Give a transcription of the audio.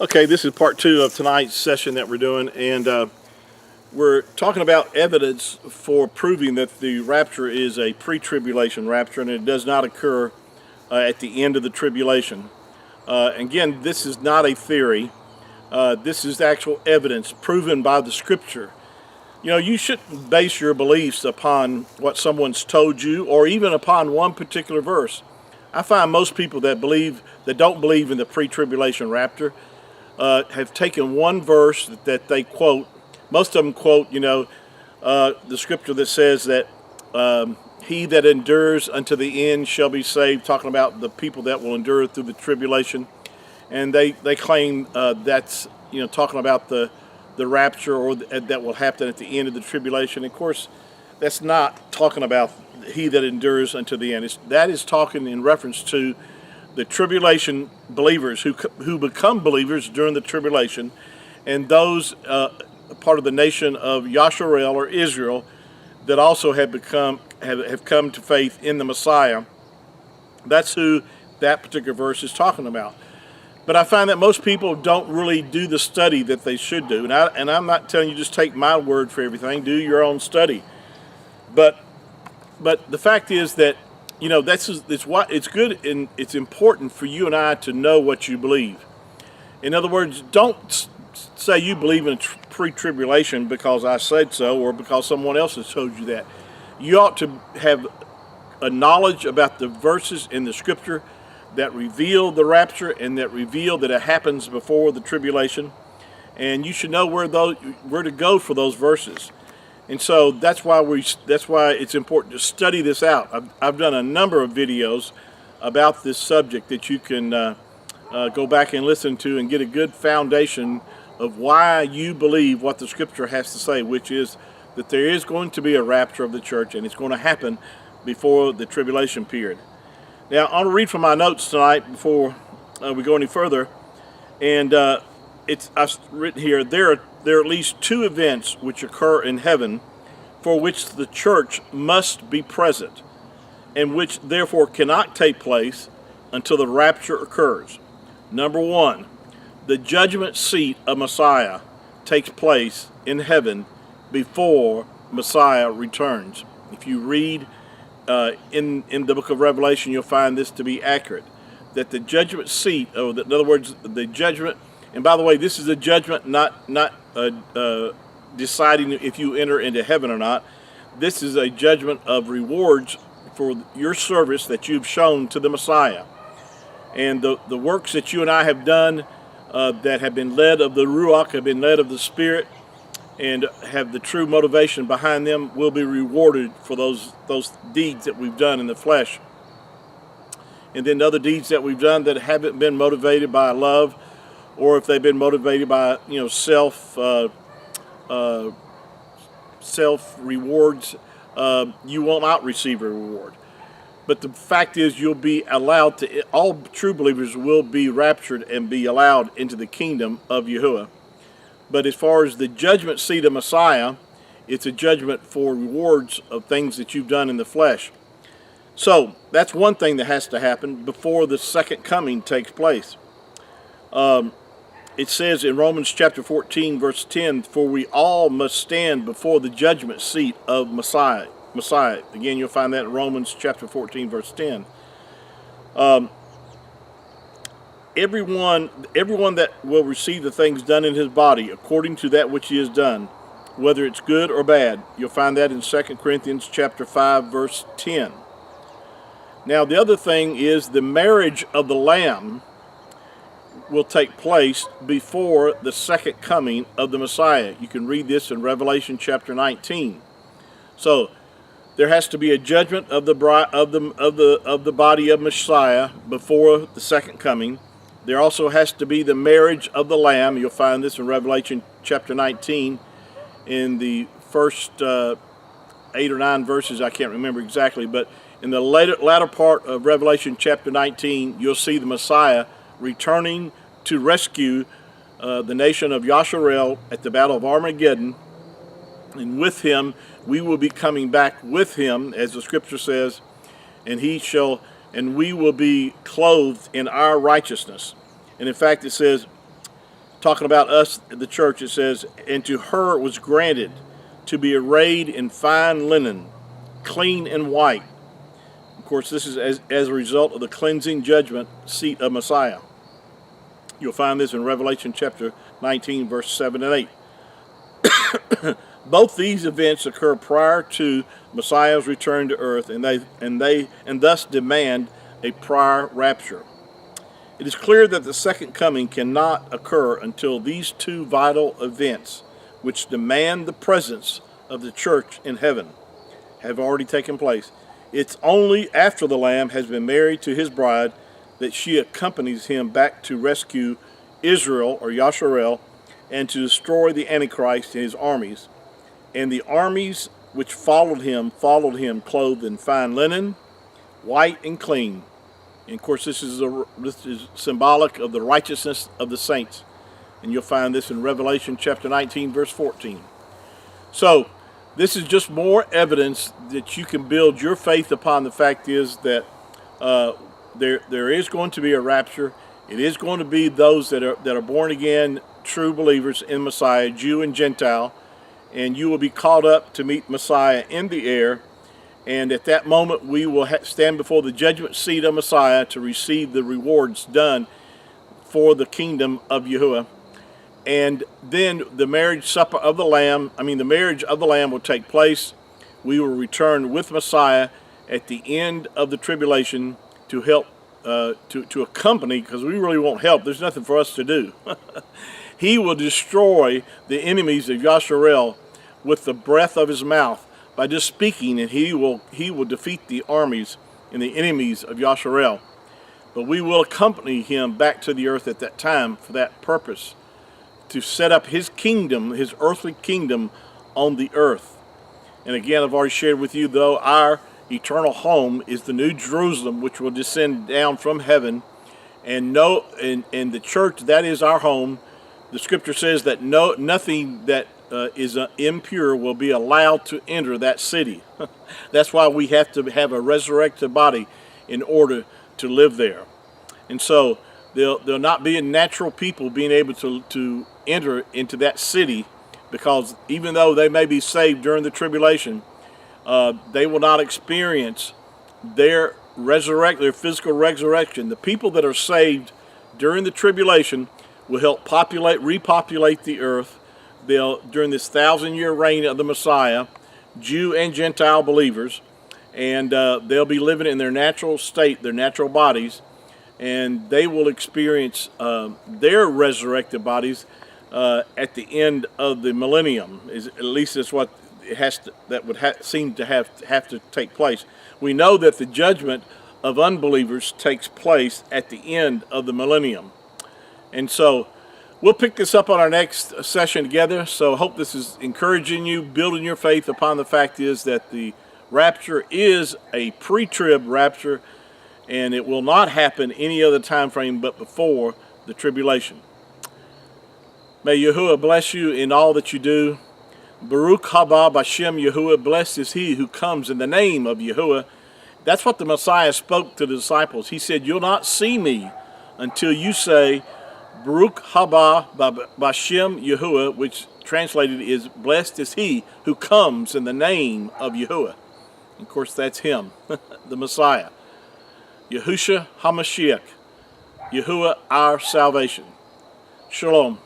Okay, this is part two of tonight's session that we're doing, and we're talking about evidence for proving that the rapture is a pre-tribulation rapture and it does not occur at the end of the tribulation. Again, this is not a theory. This is actual evidence proven by the scripture. You know, you shouldn't base your beliefs upon what someone's told you or even upon one particular verse. I find most people that don't believe in the pre-tribulation rapture have taken one verse that they quote. Most of them quote, the scripture that says that he that endures unto the end shall be saved, talking about the people that will endure through the tribulation. And they claim that's, talking about the rapture or that will happen at the end of the tribulation. Of course, that's not talking about he that endures unto the end. That is talking in reference to the tribulation believers who become believers during the tribulation, and those part of the nation of Yasharel or Israel that also have come to faith in the Messiah. That's who that particular verse is talking about. But I find that most people don't really do the study that they should do, and I'm not telling you just take my word for everything. Do your own study. But the fact is that it's good and it's important for you and I to know what you believe. In other words, don't say you believe in pre-tribulation because I said so or because someone else has told you that. You ought to have a knowledge about the verses in the scripture that reveal the rapture and that reveal that it happens before the tribulation, and you should know where to go for those verses. And so that's why it's important to study this out. I've done a number of videos about this subject that you can go back and listen to and get a good foundation of why you believe what the scripture has to say, which is that there is going to be a rapture of the church and it's going to happen before the tribulation period. Now, I want to read from my notes tonight before we go any further. And I've written here, there are at least two events which occur in heaven for which the church must be present and which therefore cannot take place until the rapture occurs. Number one, the judgment seat of Messiah takes place in heaven before Messiah returns. If you read in the book of Revelation, you'll find this to be accurate, that the judgment seat, in other words, the judgment. And by the way, this is a judgment, not deciding if you enter into heaven or not. This is a judgment of rewards for your service that you've shown to the Messiah. And the works that you and I have done that have been led of the Ruach, have been led of the Spirit, and have the true motivation behind them will be rewarded for those deeds that we've done in the flesh. And then other deeds that we've done that haven't been motivated by love, or if they've been motivated by self rewards, you will not receive a reward. But the fact is, you'll be allowed to. All true believers will be raptured and be allowed into the kingdom of Yahuwah. But as far as the judgment seat of Messiah, it's a judgment for rewards of things that you've done in the flesh. So that's one thing that has to happen before the second coming takes place. It says in Romans chapter 14, verse 10, for we all must stand before the judgment seat of Messiah. Again, you'll find that in Romans chapter 14, verse 10. Everyone that will receive the things done in his body according to that which he has done, whether it's good or bad. You'll find that in 2 Corinthians chapter 5, verse 10. Now, the other thing is the marriage of the Lamb will take place before the second coming of the Messiah. You can read this in Revelation chapter 19. So there has to be a judgment of the body of Messiah before the second coming. There also has to be the marriage of the Lamb. You'll find this in Revelation chapter 19 in the first 8 or 9 verses. I can't remember exactly, but in the latter part of Revelation chapter 19, you'll see the Messiah returning to rescue the nation of Yasharel at the Battle of Armageddon. And with him, we will be coming back with him, as the scripture says, and we will be clothed in our righteousness. And in fact, it says, talking about us, the church, it says, and to her was granted to be arrayed in fine linen, clean and white. Of course, this is as a result of the cleansing judgment seat of Messiah. You'll find this in Revelation chapter 19, verse 7 and 8. Both these events occur prior to Messiah's return to earth, and thus demand a prior rapture. It is clear that the second coming cannot occur until these two vital events, which demand the presence of the church in heaven, have already taken place. It's only after the Lamb has been married to his bride that she accompanies him back to rescue Israel, or Yasharel, and to destroy the Antichrist and his armies. And the armies which followed him clothed in fine linen, white and clean. And of course, this is symbolic of the righteousness of the saints. And you'll find this in Revelation chapter 19, verse 14. So, this is just more evidence that you can build your faith upon. The fact is that there is going to be a rapture. It is going to be those that are born again, true believers in Messiah, Jew and Gentile. And you will be caught up to meet Messiah in the air. And at that moment, we will stand before the judgment seat of Messiah to receive the rewards done for the kingdom of Yahuwah. And then the marriage supper of the Lamb, the marriage of the Lamb will take place. We will return with Messiah at the end of the tribulation to help, to accompany, because we really won't help. There's nothing for us to do. He will destroy the enemies of Yasharel with the breath of his mouth by just speaking, and he will defeat the armies and the enemies of Yasharel. But we will accompany him back to the earth at that time for that purpose, to set up his kingdom, his earthly kingdom on the earth. And again, I've already shared with you, though, our eternal home is the New Jerusalem, which will descend down from heaven. And the church, that is our home. The scripture says that nothing that is impure will be allowed to enter that city. That's why we have to have a resurrected body in order to live there. And so there'll not be a natural people being able to enter into that city, because even though they may be saved during the tribulation, they will not experience their physical resurrection. The people that are saved during the tribulation will help repopulate the earth. During this 1,000-year reign of the Messiah, Jew and Gentile believers, and they'll be living in their natural state, their natural bodies, and they will experience their resurrected bodies at the end of the millennium. At least that's what seem to have to take place. We know that the judgment of unbelievers takes place at the end of the millennium, and so we'll pick this up on our next session together. So I hope this is encouraging you, building your faith upon the fact is that the rapture is a pre-trib rapture, and it will not happen any other time frame but before the tribulation. May Yahuwah bless you in all that you do. Baruch haba b'Shem Yahuwah, blessed is he who comes in the name of Yahuwah. That's what the Messiah spoke to the disciples. He said, you'll not see me until you say, Baruch haba b'Shem Yahuwah, which translated is, blessed is he who comes in the name of Yahuwah. Of course, that's him, the Messiah. Yahusha HaMashiach, Yahuwah our salvation. Shalom.